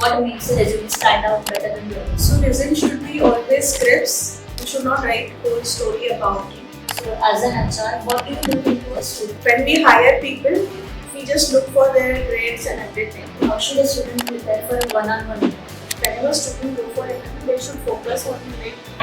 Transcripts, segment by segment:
What makes a resume stand out better than the others? So resume should be always scripts. You should not write whole story about you. So as an HR, what do you look into a student? When we hire people, we just look for their grades and everything. How should a student prepare for a one-on-one? Whenever a student go for it, they should focus on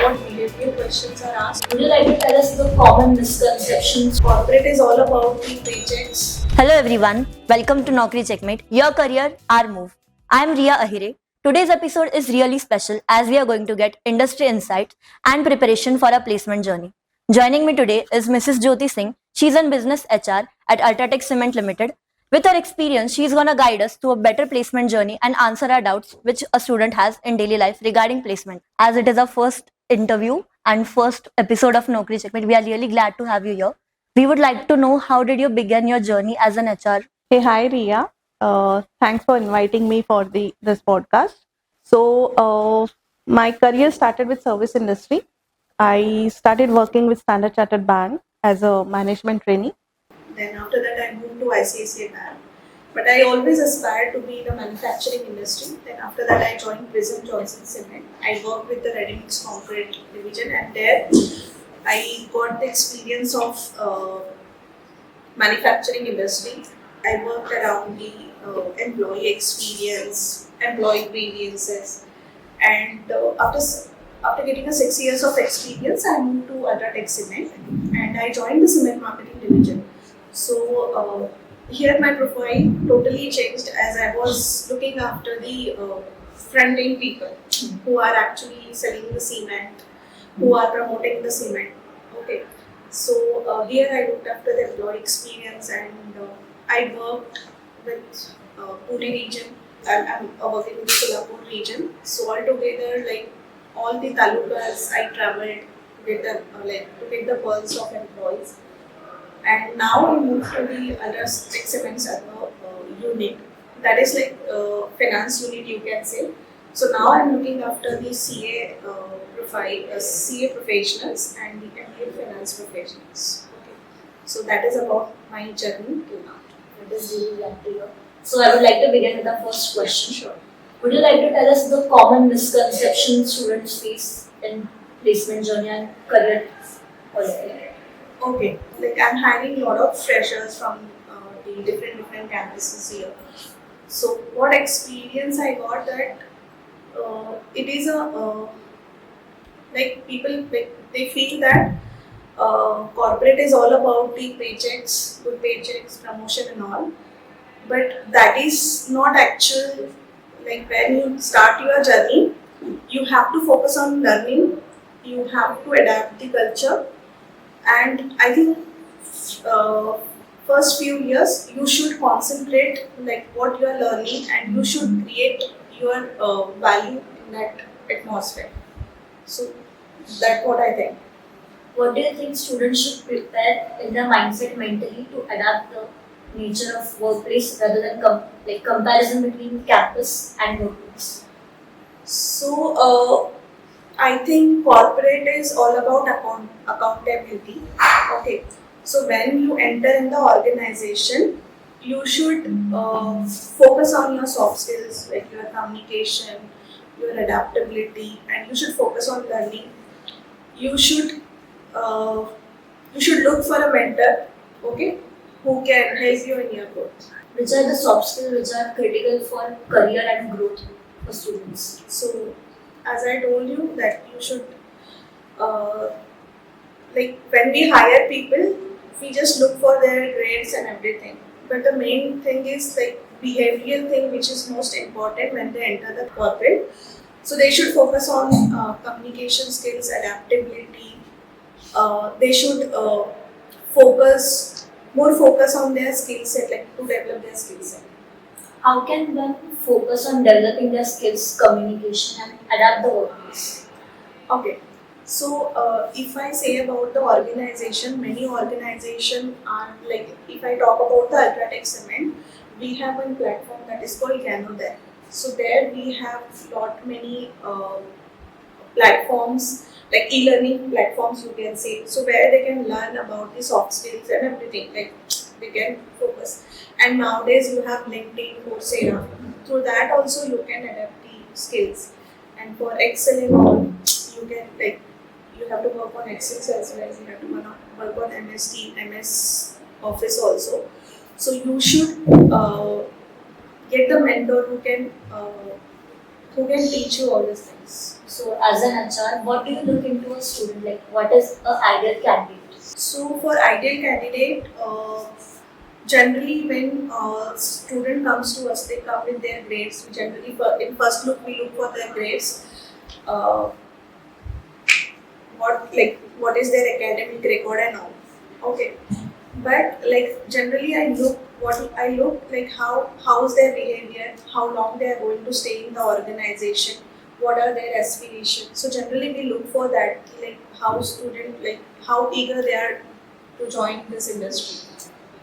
what behavior questions are asked. Would you like to tell us the common misconceptions? Corporate is all about the paychecks. Hello everyone, welcome to Naukri Checkmate, your career, our move. I am Riya Ahire. Today's episode is really special as we are going to get industry insights and preparation for a placement journey. Joining me today is Mrs. Jyoti Singh. She's in business HR at UltraTech Cement Limited. With her experience, she's gonna guide us to a better placement journey and answer our doubts which a student has in daily life regarding placement. As it is our first interview and first episode of Naukri Checkmate, we are really glad to have you here. We would like to know, how did you begin your journey as an HR? Hey, hi Riya. Thanks for inviting me for this podcast. So my career started with service industry. I started working with Standard Chartered Bank as a management trainee. Then after that, I moved to ICICI Bank. But I always aspired to be in the manufacturing industry. Then after that, I joined Prison Johnson Cement. I worked with the ready mix concrete division, and there I got the experience of manufacturing industry. I worked around the employee experience, employee grievances, and after getting a 6 years of experience, I moved to UltraTech Cement and I joined the cement marketing division. So here my profile totally changed as I was looking after the front-end people who are actually selling the cement, who are promoting the cement. Okay, so here I looked after the employee experience, and I worked with Pune region, and I'm working with the Kolhapur region. So altogether, like all the talukas, I traveled to get the pulse of employees. And now I moved to the UltraTech Cement unit. That is like finance unit, you can say. So now I'm looking after the CA CA professionals and the MBA finance professionals. Okay. So that is about my journey till now. It is really glad to hear. So I would like to begin with the first question. Sure. Would you like to tell us the common misconceptions students face in placement journey and career quality? Okay, like I'm hiring a lot of freshers from the different campuses here. So what experience I got that it is like people they feel that corporate is all about the paychecks, good paychecks, promotion and all. But that is not actual. Like when you start your journey, you have to focus on learning. You have to adapt the culture. And I think first few years you should concentrate like what you are learning, and you should create your value in that atmosphere. So that's what I think. What do you think students should prepare in their mindset mentally to adapt the nature of workplace rather than comparison between campus and workplace? So I think corporate is all about accountability. Okay, so when you enter in the organization, you should focus on your soft skills like your communication, your adaptability, and you should focus on learning. You should look for a mentor, okay, who can help you in your growth. Which are the soft skills which are critical for career and growth for students? So as I told you that you should like when we hire people, we just look for their grades and everything. But the main thing is like behavioral thing, which is most important when they enter the corporate. So they should focus on communication skills, adaptability. They should focus on their skill set, like to develop their skill set. How can one focus on developing their skills, communication, and adapt the workplace? Okay, so if I say about the organization, many organizations are like, if I talk about the UltraTech Cement, we have one platform that is called Gano there. So there we have many platforms, like e-learning platforms you can say, so where they can learn about the soft skills and everything, like they can focus. And nowadays you have LinkedIn, Coursera, through that also you can adapt the skills. And for Excel and all, you can you have to work on Excel as well as you have to work on MS Team, MS Office also. So you should get the mentor who can teach you all these things. So as an HR, what do you look into a student? Like what is an ideal candidate? So for ideal candidate, generally when student comes to us, they come with their grades. We generally in first look we look for their grades. Uh, what is their academic record and all. Okay, but generally I look like how's their behavior, how long they are going to stay in the organization, what are their aspirations. So generally we look for that, how student how eager they are to join this industry.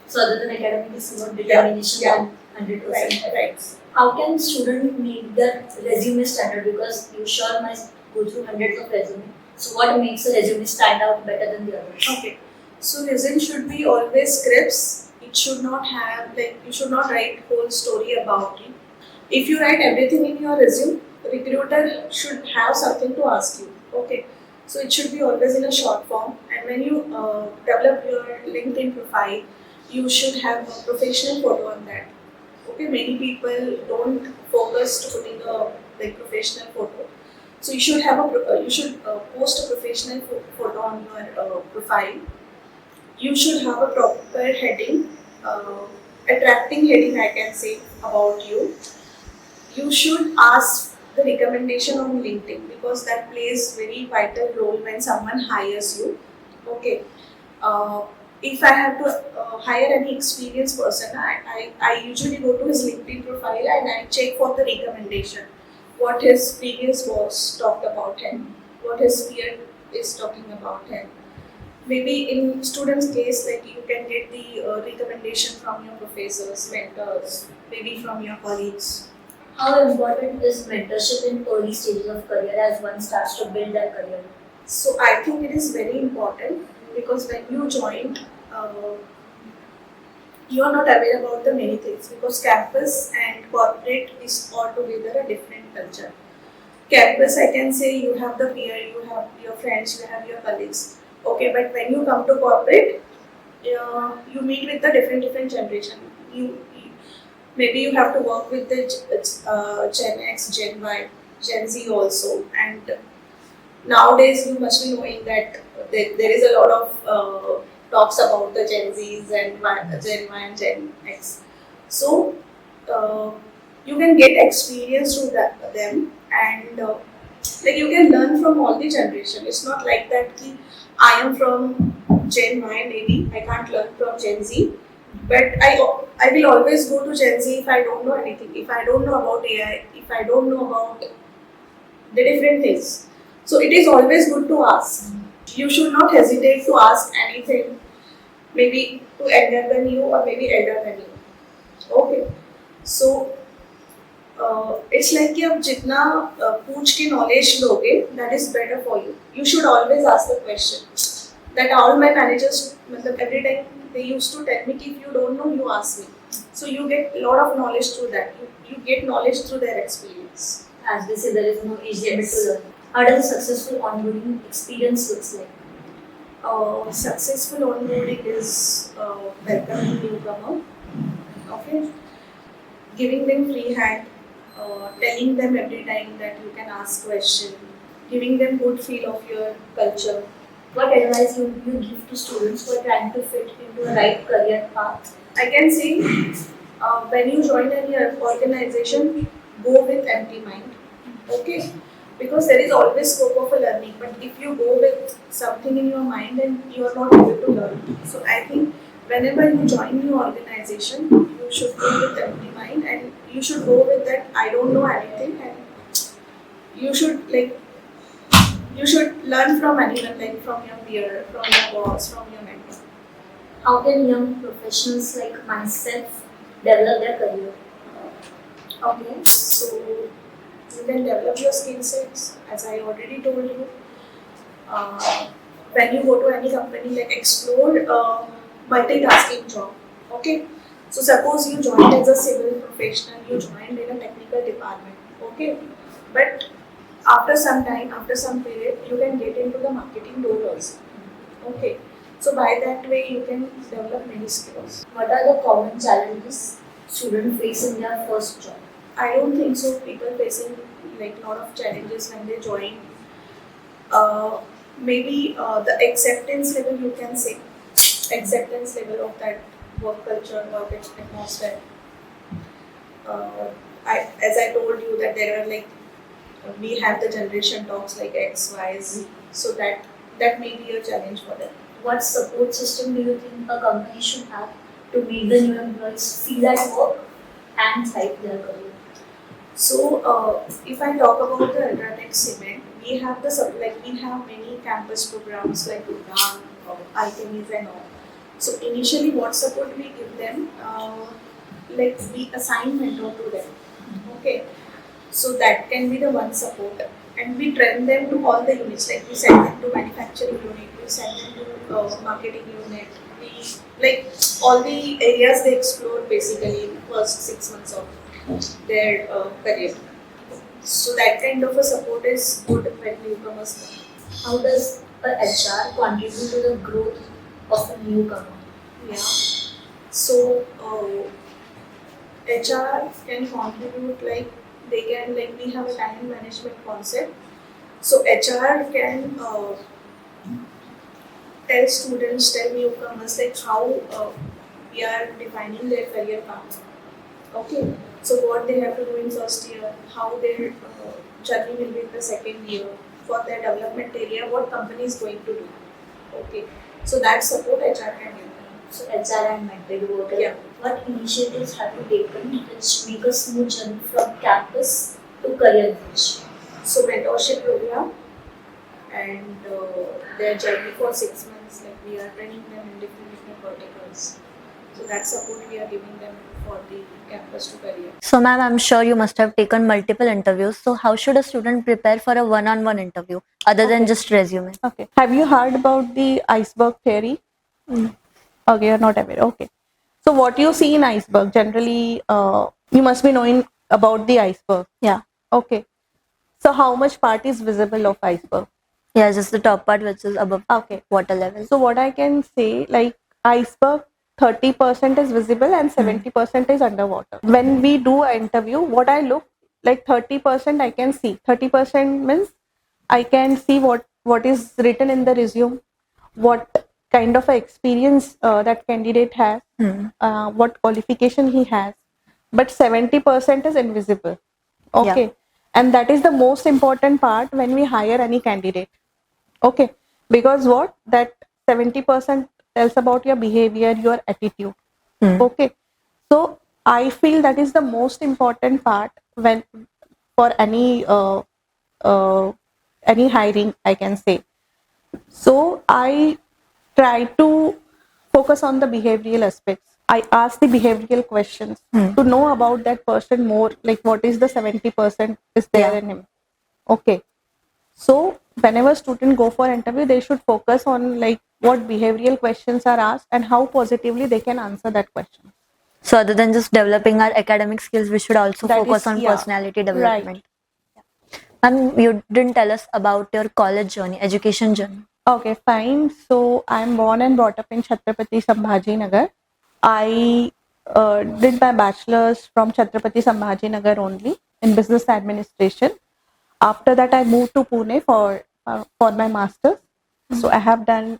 So other than academics, what determination and 100%. Right. How can student meet the resume standard? Because you sure must go through hundreds of resumes. So what makes a resume stand out better than the others? Okay. So resume should be always scripts. It should not have you should not write whole story about it. If you write everything in your resume, the recruiter should have something to ask you. Okay. So it should be always in a short form. And when you develop your LinkedIn profile, you should have a professional photo on that. Okay. Many people don't focus to putting a professional photo. So you should have post a professional photo on your profile. You should have a proper heading, attracting heading I can say about you. You should ask the recommendation on LinkedIn because that plays very vital role when someone hires you. Okay. If I have to hire any experienced person, I usually go to his LinkedIn profile and I check for the recommendation. What his previous boss talked about him, what his peer is talking about him. Maybe in students' case, you can get the recommendation from your professors, mentors, maybe from your colleagues. How important is mentorship in early stages of career as one starts to build their career? So I think it is very important because when you join, you are not aware about the many things because campus and corporate is altogether a different culture. Campus, I can say you have the peer, you have your friends, you have your colleagues. Okay, but when you come to corporate, you meet with the different generation. Maybe you have to work with the Gen X, Gen Y, Gen Z also. And nowadays you must be knowing that there is a lot of talks about the Gen Zs and Gen Y and Gen X. So you can get experience through them and you can learn from all the generation. It's not like that I am from Gen Y, maybe I can't learn from Gen Z, but I will always go to Gen Z if I don't know anything, if I don't know about AI, if I don't know about the different things. So it is always good to ask. You should not hesitate to ask anything, maybe to elder than you or maybe elder than you. Okay. So it's like कि आप जितना पूछ के knowledge लोगे, that is better for you. You should always ask the question. That all my managers, every time they used to tell me कि if you don't know, you ask me. So you get a lot of knowledge through that. You get knowledge through their experience. As they say, there is no age limit to learn. How does a successful onboarding experience looks like? Successful onboarding is welcoming newcomer. Okay, giving them free hand, telling them every time that you can ask questions, giving them good feel of your culture. What advice would you give to students who are trying to fit into a right career path? I can say when you join any organization, go with empty mind. Okay, because there is always scope of a learning. But if you go with something in your mind, then you are not able to learn. So I think whenever you join new organization, you should go with empty mind and you should go with that I don't know anything, and you should learn from anyone, from your peer, from your boss, from your mentor. How can young professionals like myself develop their career? Okay, so you can develop your skill sets, as I already told you. When you go to any company, explore multitasking job. Okay, So suppose you joined as a civil professional, you joined in a technical department, okay? But after some time, after some period, you can get into the marketing role also, okay? So by that way, you can develop many skills. What are the common challenges students face in their first job? I don't think so. People facing like lot of challenges when they join. Maybe the acceptance level, you can say, acceptance level of that work culture, work atmosphere. As I told you that there are like we have the generation talks like X, Y, Z, so that may be a challenge for them. What support system do you think a company should have to make the new employees feel at work and thrive their career? So, if I talk about the UltraTech Cement, we have we have many campus programs like Udaan, AISSMS and all. So initially, what support we give them, like we assign mentor to them. Okay, so that can be the one support, and we train them to all the units. Like we send them to manufacturing unit, we send them to marketing unit. We like all the areas they explore basically in first 6 months of their career. So that kind of a support is good when newcomers come. How does a HR contribute to the growth of a newcomer? Yeah. So HR can contribute like they can like we have a time management concept. So HR can tell students, tell newcomers like how we are defining their career path. Okay, so what they have to do in first year, how their journey will be in the second year, for their development area, what company is going to do. Okay, so that support HR can give them. So HR and mentor work. Yeah. What initiatives have you taken which make a smooth journey from campus to career bridge? So mentorship program and their journey for 6 months, like we are training them in different verticals. So that support we are giving them for the campus to career. So, ma'am, I'm sure you must have taken multiple interviews. So, how should a student prepare for a one-on-one interview other than Okay. just resume? Okay. Have you heard about the iceberg theory? Okay, you're not aware. Okay. So what you see in iceberg, generally, you must be knowing about the iceberg. Yeah. Okay. So how much part is visible of iceberg? Yeah, just the top part which is above Okay. water level. So what I can say, like iceberg, 30% is visible and 70% is underwater. When we do an interview, what I look like 30% I can see. 30% means I can see what is written in the resume, what kind of a experience that candidate has, what qualification he has. But 70% is invisible. Okay. Yeah. And that is the most important part when we hire any candidate. Okay, because what that 70% tells about your behavior, your attitude. Okay, so I feel that is the most important part when for any hiring, I can say. So I try to focus on the behavioral aspects. I ask the behavioral questions to know about that person more, like what is the 70% is there Yeah. in him. Okay. So whenever student go for interview, they should focus on like what behavioral questions are asked and how positively they can answer that question. So, other than just developing our academic skills, we should also That focus is- on yeah, personality right. development. And you didn't tell us about your college journey, education journey. Okay, fine. So I'm born and brought up in Chhatrapati Sambhaji Nagar. I did my bachelor's from Chhatrapati Sambhaji Nagar only in business administration. After that, I moved to Pune for my master's. So I have done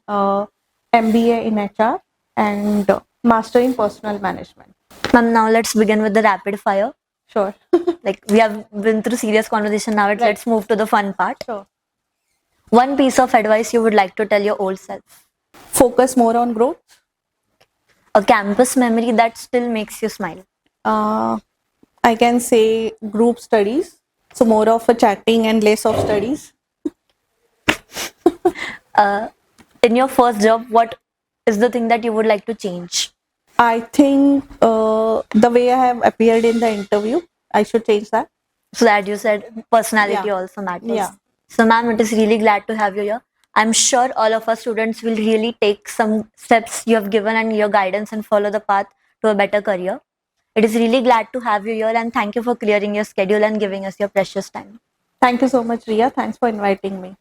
MBA in HR and master in personal management. Ma'am, now let's begin with the rapid fire. Sure. Like we have been through serious conversation. Now Right. let's move to the fun part. Sure. One piece of advice you would like to tell your old self. Focus more on growth. A campus memory that still makes you smile. I can say group studies. So more of a chatting and less of studies. In your first job, what is the thing that you would like to change? I think the way I have appeared in the interview, I should change that. So that you said personality Yeah. also matters. Yeah. So ma'am, it is really glad to have you here. I'm sure all of our students will really take some steps you have given and your guidance and follow the path to a better career. It is really glad to have you here, and thank you for clearing your schedule and giving us your precious time. Thank you so much, Riya. Thanks for inviting me.